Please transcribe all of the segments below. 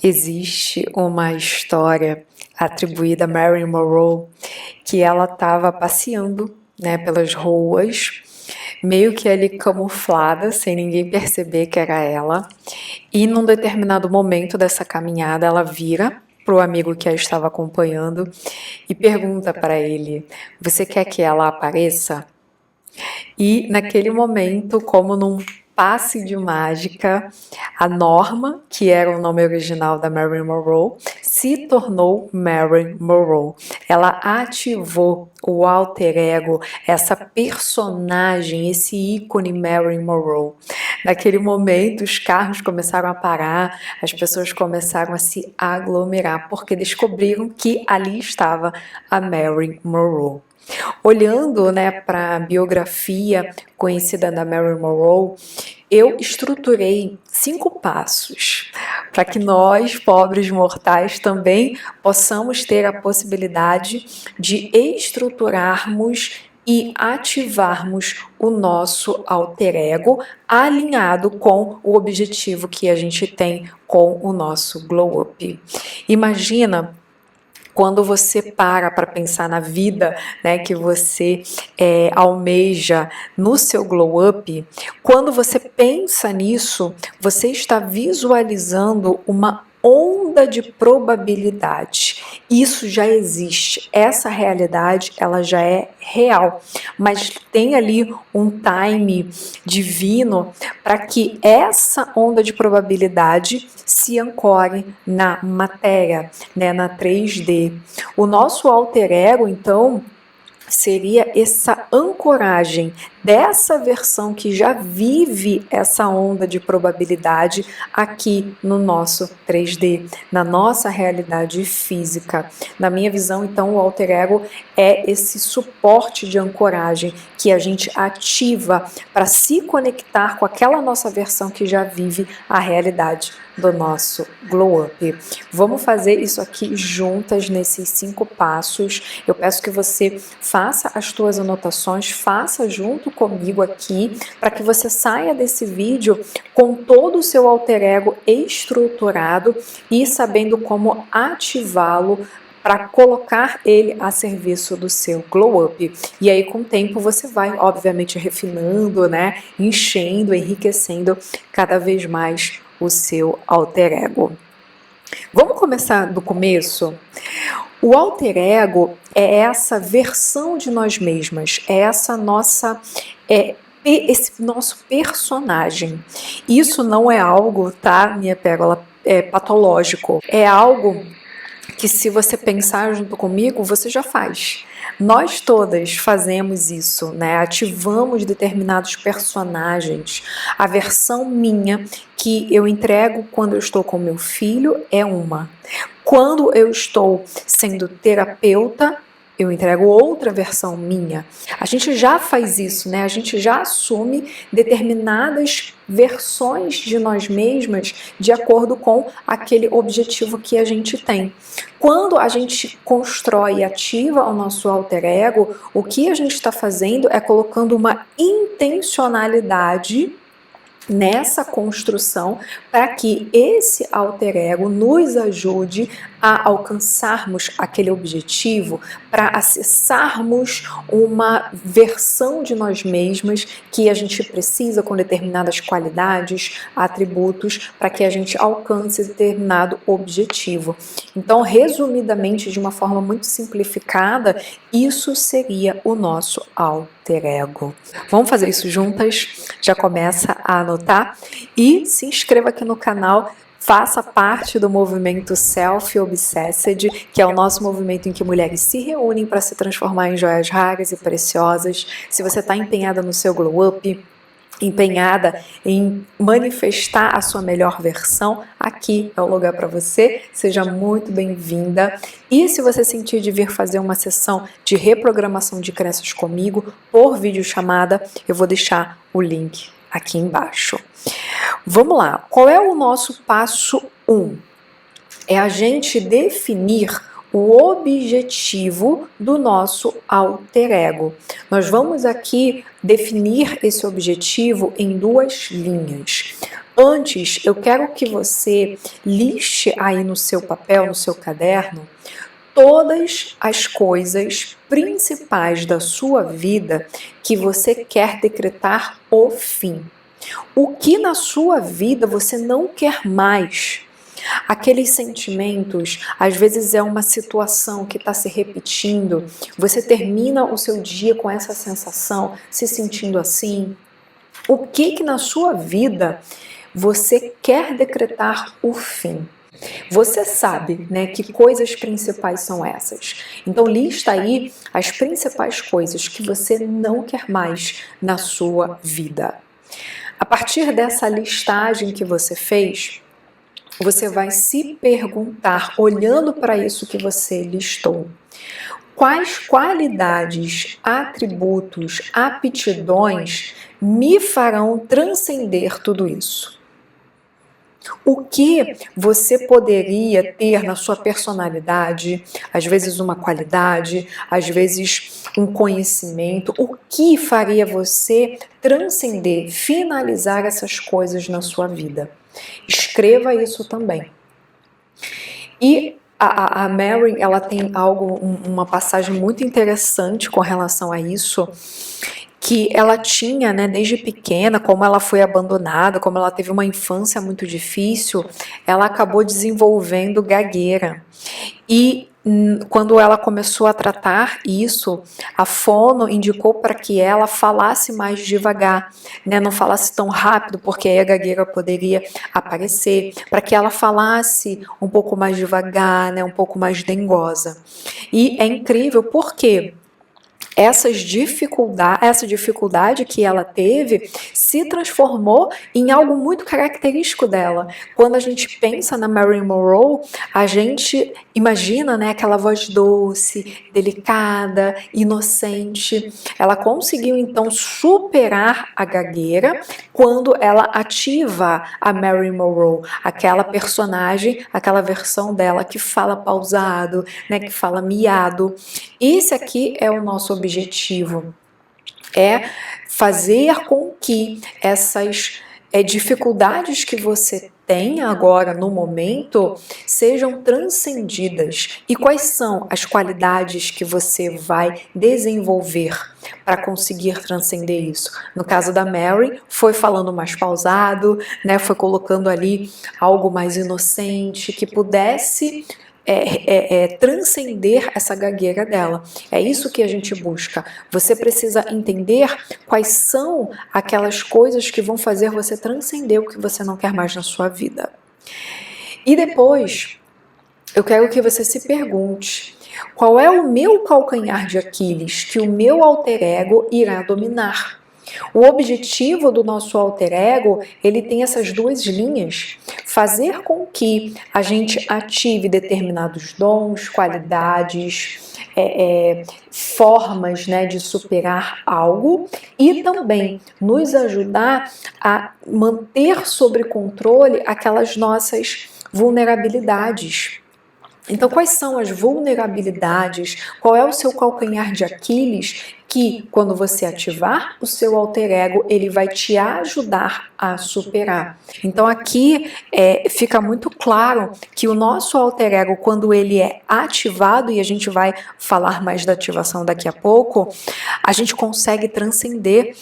Existe uma história atribuída a Marilyn Monroe que ela estava passeando, né, pelas ruas, meio que ali camuflada, sem ninguém perceber que era ela. E num determinado momento dessa caminhada, ela vira para o amigo que a estava acompanhando e pergunta para ele: "Você quer que ela apareça?" E naquele momento, como num passe de mágica, a Norma, que era o nome original da Marilyn Monroe, se tornou Marilyn Monroe. Ela ativou o alter ego, essa personagem, esse ícone Marilyn Monroe. Naquele momento, os carros começaram a parar, as pessoas começaram a se aglomerar, porque descobriram que ali estava a Marilyn Monroe. Olhando, né, para a biografia conhecida da Marilyn Monroe, eu estruturei 5 passos para que nós, pobres mortais, também possamos ter a possibilidade de estruturarmos e ativarmos o nosso alter ego alinhado com o objetivo que a gente tem com o nosso glow up. Imagina quando você para pensar na vida, né, que você almeja no seu glow up, quando você pensa nisso, você está visualizando uma onda de probabilidade. Isso já existe, essa realidade ela já é real, mas tem ali um time divino para que essa onda de probabilidade se ancore na matéria, né, na 3D. O nosso alter ego, então, seria essa ancoragem dessa versão que já vive essa onda de probabilidade aqui no nosso 3D, na nossa realidade física. Na minha visão, então, o alter ego é esse suporte de ancoragem que a gente ativa para se conectar com aquela nossa versão que já vive a realidade do nosso glow up. Vamos fazer isso aqui juntas nesses 5 passos. Eu peço que você faça as tuas anotações, faça junto comigo aqui, para que você saia desse vídeo com todo o seu alter ego estruturado e sabendo como ativá-lo para colocar ele a serviço do seu glow up. E aí, com o tempo, você vai, obviamente, refinando, né, enchendo, enriquecendo cada vez mais o seu alter ego. Vamos começar do começo? O alter ego é essa versão de nós mesmas, é essa nossa esse nosso personagem. Isso não é algo, tá, minha pérola, patológico. É algo que, se você pensar junto comigo, você já faz. Nós todas fazemos isso, né? Ativamos determinados personagens. A versão minha que eu entrego quando eu estou com meu filho é uma. Quando eu estou sendo terapeuta, eu entrego outra versão minha. A gente já faz isso, né? A gente já assume determinadas versões de nós mesmas de acordo com aquele objetivo que a gente tem. Quando a gente constrói e ativa o nosso alter ego, o que a gente está fazendo é colocando uma intencionalidade nessa construção para que esse alter ego nos ajude a alcançarmos aquele objetivo, para acessarmos uma versão de nós mesmas que a gente precisa com determinadas qualidades, atributos, para que a gente alcance determinado objetivo. Então, resumidamente, de uma forma muito simplificada, isso seria o nosso alter ego. Vamos fazer isso juntas? Já começa a anotar e se inscreva aqui no canal. Faça parte do movimento Self-Obsessed, que é o nosso movimento em que mulheres se reúnem para se transformar em joias raras e preciosas. Se você está empenhada no seu glow up, empenhada em manifestar a sua melhor versão, aqui é o lugar para você. Seja muito bem-vinda. E se você sentir de vir fazer uma sessão de reprogramação de crenças comigo por videochamada, eu vou deixar o link aqui embaixo. Vamos lá, qual é o nosso passo 1? É a gente definir o objetivo do nosso alter ego. Nós vamos aqui definir esse objetivo em 2 linhas. Antes, eu quero que você liste aí no seu papel, no seu caderno, todas as coisas principais da sua vida que você quer decretar o fim. O que na sua vida você não quer mais? Aqueles sentimentos, às vezes é uma situação que está se repetindo, você termina o seu dia com essa sensação, se sentindo assim. O que na sua vida você quer decretar o fim? Você sabe, né, que coisas principais são essas. Então lista aí as principais coisas que você não quer mais na sua vida. A partir dessa listagem que você fez, você vai se perguntar, olhando para isso que você listou, quais qualidades, atributos, aptidões me farão transcender tudo isso? O que você poderia ter na sua personalidade, às vezes uma qualidade, às vezes um conhecimento, o que faria você transcender, finalizar essas coisas na sua vida? Escreva isso também. E a Mary, ela tem uma passagem muito interessante com relação a isso, que ela tinha, né, desde pequena, como ela foi abandonada, como ela teve uma infância muito difícil, ela acabou desenvolvendo gagueira. E quando ela começou a tratar isso, a fono indicou para que ela falasse mais devagar, né, não falasse tão rápido, porque aí a gagueira poderia aparecer, para que ela falasse um pouco mais devagar, né, um pouco mais dengosa. E é incrível, porque essa dificuldade que ela teve se transformou em algo muito característico dela. Quando a gente pensa na Marilyn Monroe, a gente imagina, né, aquela voz doce, delicada, inocente. Ela conseguiu então superar a gagueira quando ela ativa a Marilyn Monroe, aquela personagem, aquela versão dela que fala pausado, né, que fala miado. Esse aqui é o nosso objetivo, é fazer com que essas dificuldades que você tem agora no momento sejam transcendidas. E quais são as qualidades que você vai desenvolver para conseguir transcender isso? No caso da Mary, foi falando mais pausado, né? Foi colocando ali algo mais inocente que pudesse transcender essa gagueira dela. É isso que a gente busca. Você precisa entender quais são aquelas coisas que vão fazer você transcender o que você não quer mais na sua vida. E depois, eu quero que você se pergunte: qual é o meu calcanhar de Aquiles que o meu alter ego irá dominar? O objetivo do nosso alter ego, ele tem essas duas linhas: fazer com que a gente ative determinados dons, qualidades, formas, né, de superar algo, e também nos ajudar a manter sob controle aquelas nossas vulnerabilidades. Então, quais são as vulnerabilidades? Qual é o seu calcanhar de Aquiles que, quando você ativar o seu alter ego, ele vai te ajudar a superar? Então, aqui fica muito claro que o nosso alter ego, quando ele é ativado, e a gente vai falar mais da ativação daqui a pouco, a gente consegue transcender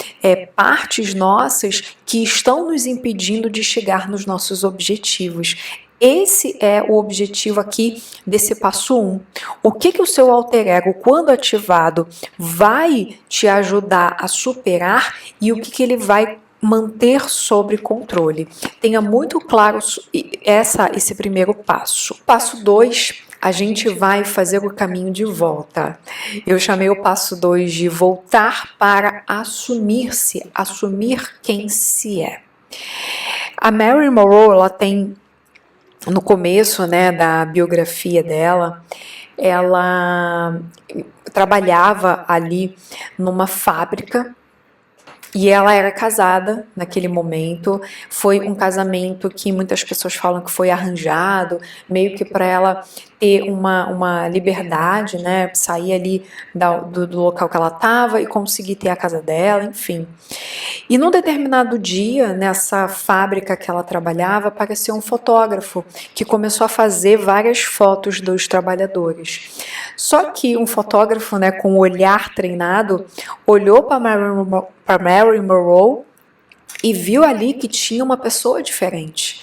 partes nossas que estão nos impedindo de chegar nos nossos objetivos. Esse é o objetivo aqui desse passo 1. O que o seu alter ego, quando ativado, vai te ajudar a superar e o que ele vai manter sob controle? Tenha muito claro esse primeiro passo. Passo 2, a gente vai fazer o caminho de volta. Eu chamei o passo 2 de voltar para assumir-se, assumir quem se é. A Marilyn Monroe, ela tem, no começo, né, da biografia dela, ela trabalhava ali numa fábrica E ela era casada naquele momento. Foi um casamento que muitas pessoas falam que foi arranjado, meio que para ela ter uma liberdade, né? Sair ali do local que ela estava e conseguir ter a casa dela, enfim. E num determinado dia, nessa fábrica que ela trabalhava, apareceu um fotógrafo que começou a fazer várias fotos dos trabalhadores. Só que um fotógrafo, né, com o olhar treinado, olhou para Marilyn Monroe e viu ali que tinha uma pessoa diferente.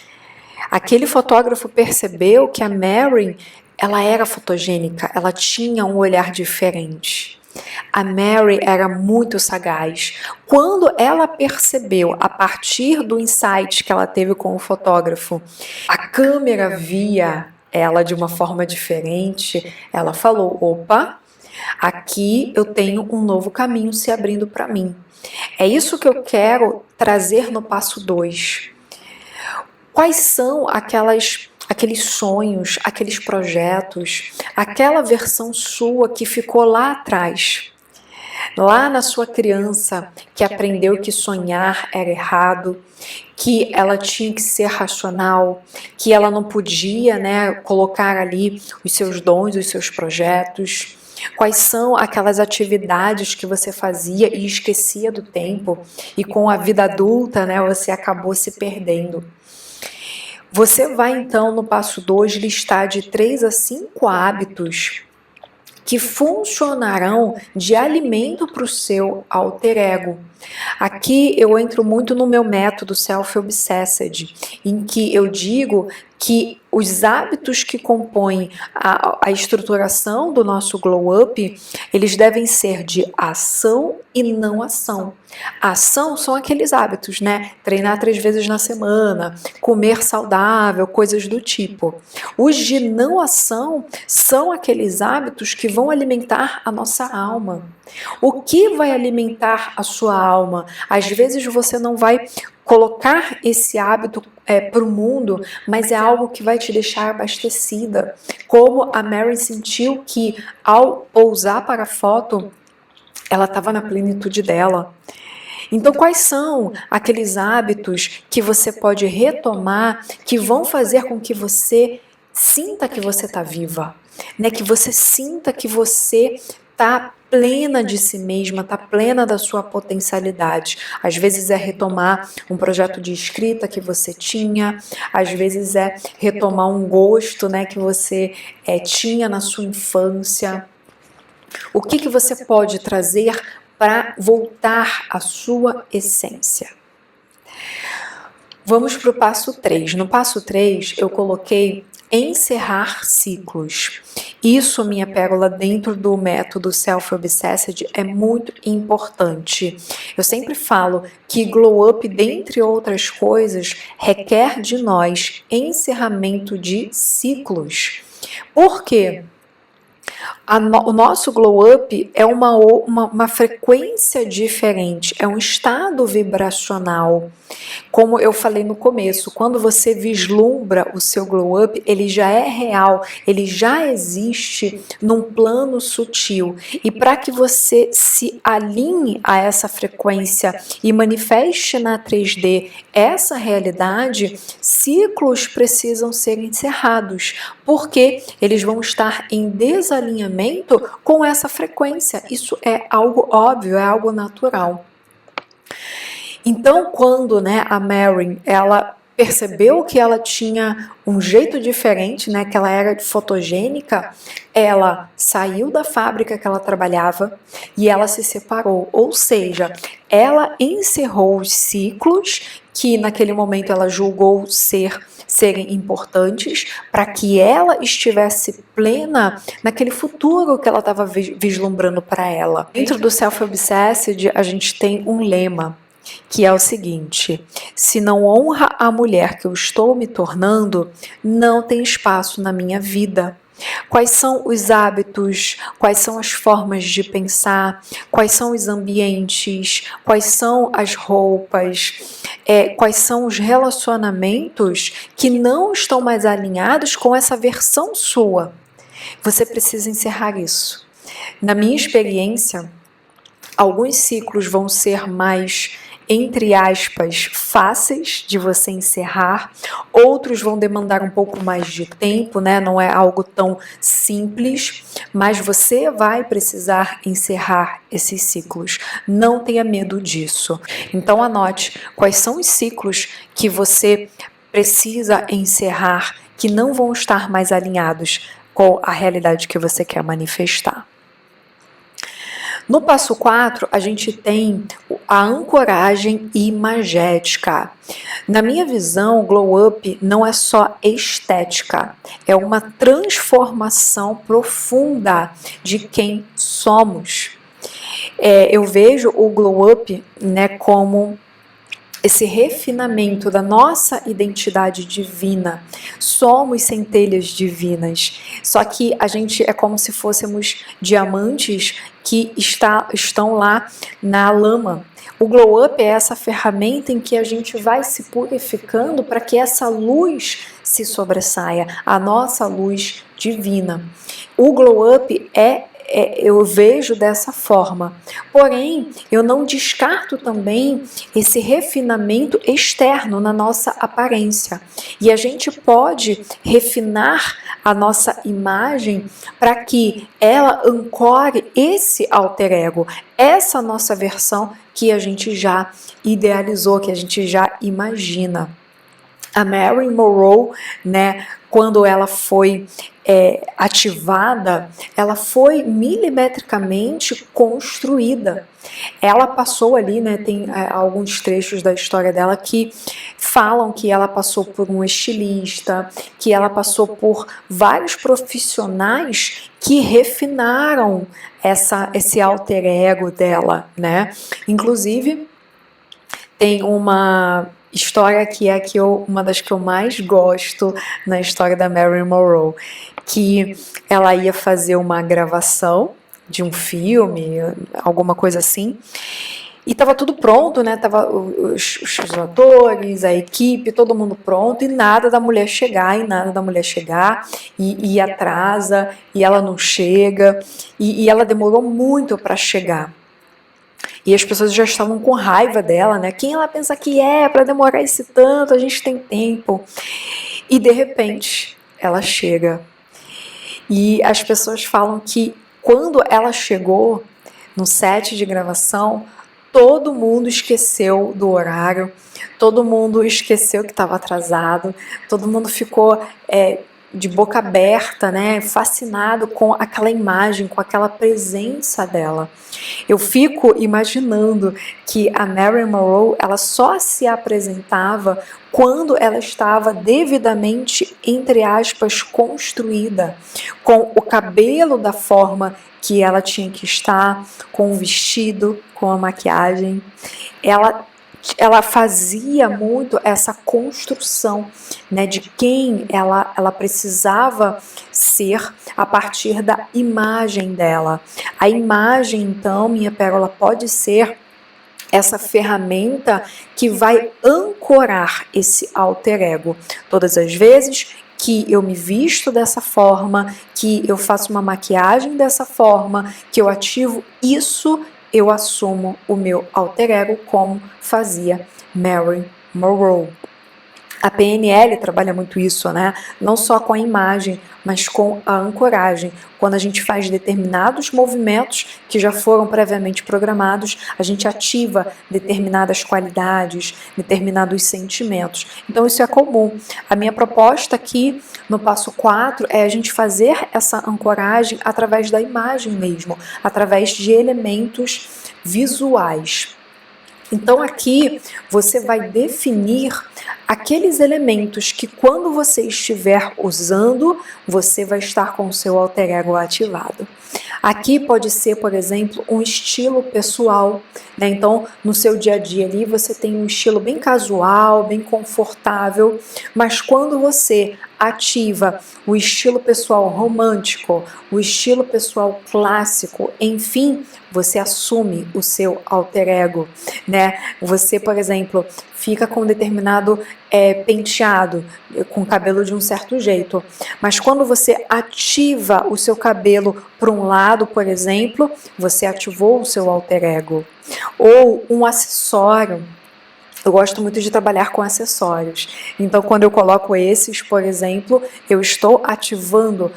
Aquele fotógrafo percebeu que a Marilyn, ela era fotogênica, ela tinha um olhar diferente. A Mary era muito sagaz. Quando ela percebeu, a partir do insight que ela teve com o fotógrafo, a câmera via ela de uma forma diferente, ela falou: opa, aqui eu tenho um novo caminho se abrindo para mim. É isso que eu quero trazer no passo 2. Quais são aqueles sonhos, aqueles projetos, aquela versão sua que ficou lá atrás, lá na sua criança, que aprendeu que sonhar era errado, que ela tinha que ser racional, que ela não podia, né, colocar ali os seus dons, os seus projetos? Quais são aquelas atividades que você fazia e esquecia do tempo e com a vida adulta, né, você acabou se perdendo? Você vai então no passo 2 listar de 3 a 5 hábitos que funcionarão de alimento para o seu alter ego. Aqui eu entro muito no meu método Self-Obsessed, em que eu digo que os hábitos que compõem a estruturação do nosso glow up, eles devem ser de ação e não ação. A ação são aqueles hábitos, né? Treinar 3 vezes na semana, comer saudável, coisas do tipo. Os de não ação são aqueles hábitos que vão alimentar a nossa alma. O que vai alimentar a sua alma? Às vezes você não vai colocar esse hábito para o mundo, mas é algo que vai te deixar abastecida. Como a Mary sentiu que ao pousar para a foto, ela estava na plenitude dela. Então, quais são aqueles hábitos que você pode retomar que vão fazer com que você sinta que você está viva, né? Que você sinta que você está plena de si mesma, está plena da sua potencialidade. Às vezes é retomar um projeto de escrita que você tinha, às vezes é retomar um gosto, né, que você tinha na sua infância. O que você pode trazer para voltar à sua essência? Vamos para o passo 3. No passo 3, eu coloquei encerrar ciclos. Isso, minha pérola, dentro do método Self-Obsessed é muito importante. Eu sempre falo que Glow Up, dentre outras coisas, requer de nós encerramento de ciclos. Por quê? O nosso glow up é uma frequência diferente, é um estado vibracional. Como eu falei no começo, quando você vislumbra o seu glow up, ele já é real, ele já existe num plano sutil. E para que você se alinhe a essa frequência e manifeste na 3D essa realidade, ciclos precisam ser encerrados, porque eles vão estar em desalinhamento com essa frequência. Isso é algo óbvio, é algo natural. Então, quando, né, a Mary, ela percebeu que ela tinha um jeito diferente, né, que ela era fotogênica, ela saiu da fábrica que ela trabalhava e ela se separou, ou seja, ela encerrou os ciclos que naquele momento ela julgou serem importantes para que ela estivesse plena naquele futuro que ela estava vislumbrando para ela. Dentro do Self-Obsessed, a gente tem um lema, que é o seguinte: se não honra a mulher que eu estou me tornando, não tem espaço na minha vida. Quais são os hábitos, quais são as formas de pensar, quais são os ambientes, quais são as roupas, quais são os relacionamentos que não estão mais alinhados com essa versão sua. Você precisa encerrar isso. Na minha experiência, Alguns ciclos vão ser mais, entre aspas, fáceis de você encerrar, outros vão demandar um pouco mais de tempo, né? Não é algo tão simples, mas você vai precisar encerrar esses ciclos. Não tenha medo disso. Então anote quais são os ciclos que você precisa encerrar, que não vão estar mais alinhados com a realidade que você quer manifestar. No passo 4, a gente tem a ancoragem imagética. Na minha visão, o glow up não é só estética, é uma transformação profunda de quem somos. Eu vejo o glow up, né, como esse refinamento da nossa identidade divina. Somos centelhas divinas, só que a gente é como se fôssemos diamantes que estão lá na lama. O glow up é essa ferramenta em que a gente vai se purificando para que essa luz se sobressaia, a nossa luz divina. O glow up eu vejo dessa forma. Porém, eu não descarto também esse refinamento externo na nossa aparência. E a gente pode refinar a nossa imagem para que ela ancore esse alter ego, essa nossa versão que a gente já idealizou, que a gente já imagina. A Marilyn Monroe, né, quando ela foi ativada, ela foi milimetricamente construída. Ela passou ali, né, tem alguns trechos da história dela que falam que ela passou por um estilista, que ela passou por vários profissionais que refinaram esse alter ego dela, né? Inclusive, tem uma história que é uma das que eu mais gosto na história da Marilyn Monroe, que ela ia fazer uma gravação de um filme, alguma coisa assim, e estava tudo pronto, né? Tava os atores, a equipe, todo mundo pronto, e nada da mulher chegar, e atrasa, e ela não chega, e ela demorou muito para chegar. E as pessoas já estavam com raiva dela, né? Quem ela pensa que é para demorar esse tanto? A gente tem tempo. E de repente, ela chega. E as pessoas falam que quando ela chegou no set de gravação, todo mundo esqueceu do horário, todo mundo esqueceu que estava atrasado, todo mundo ficou de boca aberta, né, fascinado com aquela imagem, com aquela presença dela. Eu fico imaginando que a Marilyn Monroe, ela só se apresentava quando ela estava devidamente, entre aspas, construída, com o cabelo da forma que ela tinha que estar, com o vestido, com a maquiagem. Ela fazia muito essa construção, né, de quem ela precisava ser a partir da imagem dela. A imagem, então, minha pérola, pode ser essa ferramenta que vai ancorar esse alter ego. Todas as vezes que eu me visto dessa forma, que eu faço uma maquiagem dessa forma, que eu ativo isso, eu assumo o meu alter ego como fazia Marilyn Monroe. A PNL trabalha muito isso, né? Não só com a imagem, mas com a ancoragem. Quando a gente faz determinados movimentos que já foram previamente programados, a gente ativa determinadas qualidades, determinados sentimentos. Então isso é comum. A minha proposta aqui no passo 4 é a gente fazer essa ancoragem através da imagem mesmo, através de elementos visuais. Então aqui você vai definir aqueles elementos que quando você estiver usando, você vai estar com o seu alter ego ativado. Aqui pode ser, por exemplo, um estilo pessoal, né? Então, no seu dia a dia ali, você tem um estilo bem casual, bem confortável, mas quando você ativa o estilo pessoal romântico, o estilo pessoal clássico, enfim, você assume o seu alter ego, né? Você, por exemplo, fica com determinado penteado, com o cabelo de um certo jeito. Mas quando você ativa o seu cabelo para um lado, por exemplo, você ativou o seu alter ego. Ou um acessório. Eu gosto muito de trabalhar com acessórios. Então, quando eu coloco esses, por exemplo, eu estou ativando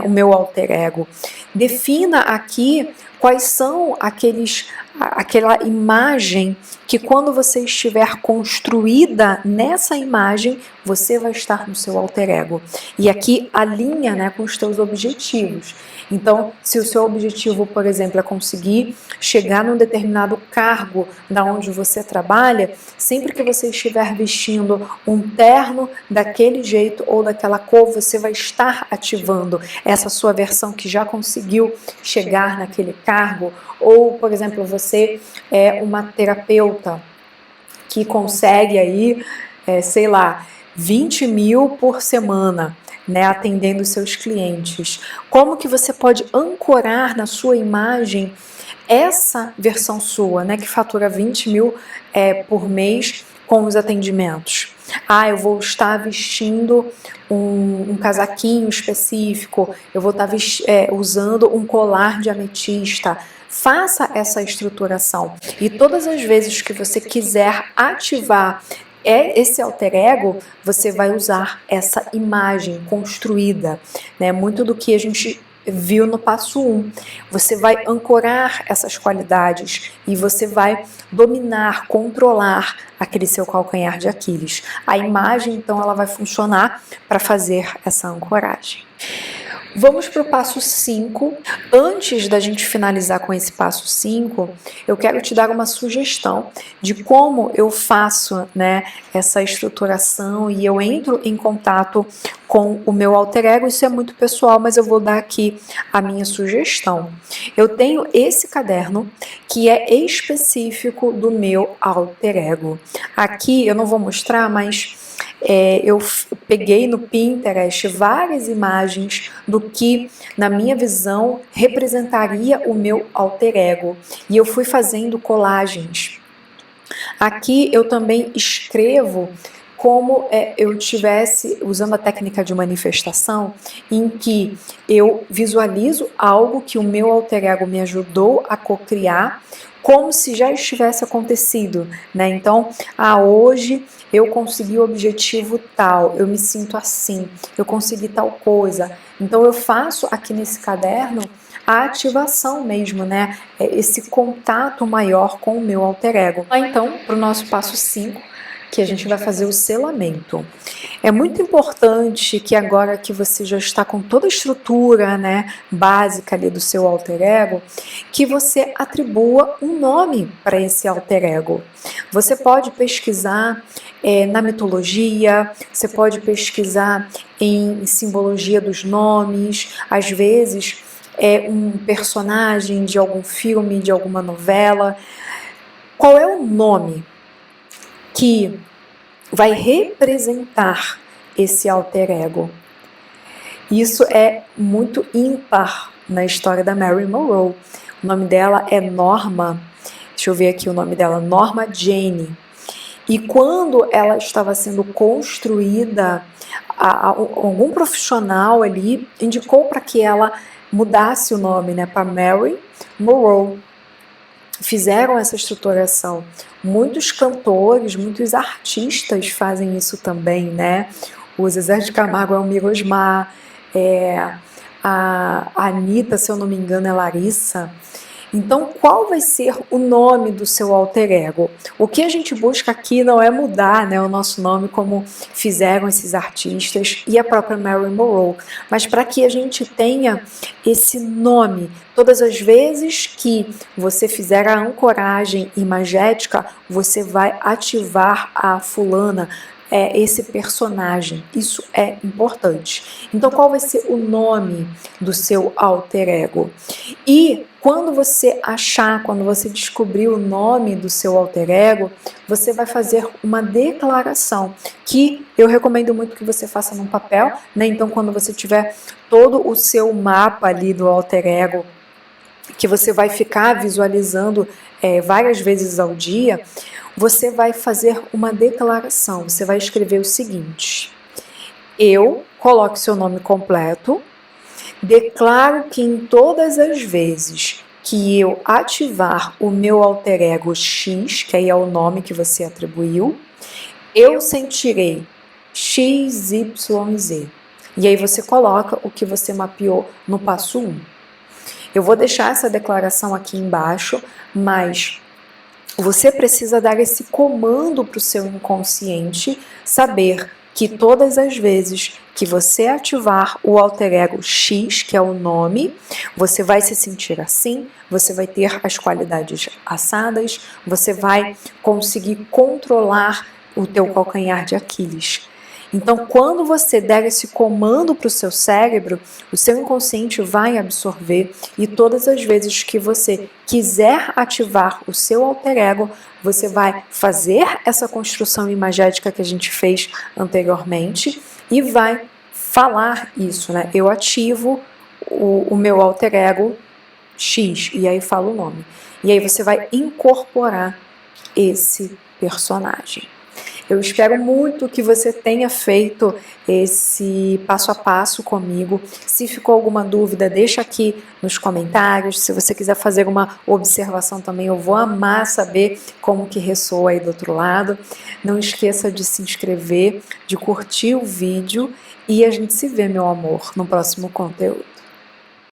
o meu alter ego. Defina aqui quais são aquela imagem que, quando você estiver construída nessa imagem, você vai estar no seu alter ego. E aqui alinha, né, com os teus objetivos. Então, se o seu objetivo, por exemplo, é conseguir chegar num determinado cargo da onde você trabalha, sempre que você estiver vestindo um terno daquele jeito ou daquela cor, você vai estar ativando essa sua versão que já conseguiu chegar naquele cargo. Ou, por exemplo, você é uma terapeuta que consegue aí, sei lá, 20 mil por semana, né, atendendo os seus clientes. Como que você pode ancorar na sua imagem essa versão sua, né, que fatura 20 mil por mês com os atendimentos? Eu vou estar vestindo um casaquinho específico, eu vou estar usando um colar de ametista. Faça essa estruturação. E todas as vezes que você quiser ativar esse alter ego, você vai usar essa imagem construída, né? Muito do que a gente viu no passo 1. Você vai ancorar essas qualidades e você vai dominar, controlar aquele seu calcanhar de Aquiles. A imagem, então, ela vai funcionar para fazer essa ancoragem. Vamos para o passo 5. Antes da gente finalizar com esse passo 5, eu quero te dar uma sugestão de como eu faço, né, essa estruturação e eu entro em contato com o meu alter ego. Isso é muito pessoal, mas eu vou dar aqui a minha sugestão. Eu tenho esse caderno que é específico do meu alter ego. Aqui eu não vou mostrar, mas eu peguei no Pinterest várias imagens do que, na minha visão, representaria o meu alter ego. E eu fui fazendo colagens. Aqui eu também escrevo como eu estivesse usando a técnica de manifestação, em que eu visualizo algo que o meu alter ego me ajudou a cocriar, como se já estivesse acontecido, né? Então, hoje eu consegui o objetivo tal, eu me sinto assim, eu consegui tal coisa. Então, eu faço aqui nesse caderno a ativação mesmo, né? Esse contato maior com o meu alter ego. Então, para o nosso passo 5, que a gente vai fazer o selamento. É muito importante que agora que você já está com toda a estrutura, né, básica ali do seu alter ego, que você atribua um nome para esse alter ego. Você pode pesquisar na mitologia, você pode pesquisar em simbologia dos nomes, às vezes um personagem de algum filme, de alguma novela. Qual é o nome que vai representar esse alter ego? Isso é muito ímpar na história da Marilyn Monroe. O nome dela é Norma, deixa eu ver aqui o nome dela, Norma Jane. E quando ela estava sendo construída, algum profissional ali indicou para que ela mudasse o nome, né, para Marilyn Monroe. Fizeram essa estruturação. Muitos cantores, muitos artistas fazem isso também, né? O Zezé de Camargo é o Mirosmar, a Anitta, se eu não me engano, é Larissa. Então, qual vai ser o nome do seu alter ego? O que a gente busca aqui não é mudar, né, o nosso nome como fizeram esses artistas e a própria Marilyn Monroe, mas para que a gente tenha esse nome. Todas as vezes que você fizer a ancoragem imagética, você vai ativar a fulana, esse personagem. Isso é importante. Então, qual vai ser o nome do seu alter ego? E quando você quando você descobrir o nome do seu alter ego, você vai fazer uma declaração, que eu recomendo muito que você faça num papel, né? Então, quando você tiver todo o seu mapa ali do alter ego, que você vai ficar visualizando várias vezes ao dia, você vai fazer uma declaração. Você vai escrever o seguinte: eu, coloque seu nome completo, declaro que em todas as vezes que eu ativar o meu alter ego X, que aí é o nome que você atribuiu, eu sentirei XYZ. E aí você coloca o que você mapeou no passo 1. Eu vou deixar essa declaração aqui embaixo, mas você precisa dar esse comando para o seu inconsciente saber que todas as vezes que você ativar o alter ego X, que é o nome, você vai se sentir assim, você vai ter as qualidades assadas, você vai conseguir controlar o teu calcanhar de Aquiles. Então, quando você der esse comando para o seu cérebro, o seu inconsciente vai absorver e todas as vezes que você quiser ativar o seu alter ego, você vai fazer essa construção imagética que a gente fez anteriormente e vai falar isso, né? Eu ativo o meu alter ego X, e aí fala o nome. E aí você vai incorporar esse personagem. Eu espero muito que você tenha feito esse passo a passo comigo. Se ficou alguma dúvida, deixa aqui nos comentários. Se você quiser fazer uma observação também, eu vou amar saber como que ressoa aí do outro lado. Não esqueça de se inscrever, de curtir o vídeo e a gente se vê, meu amor, no próximo conteúdo.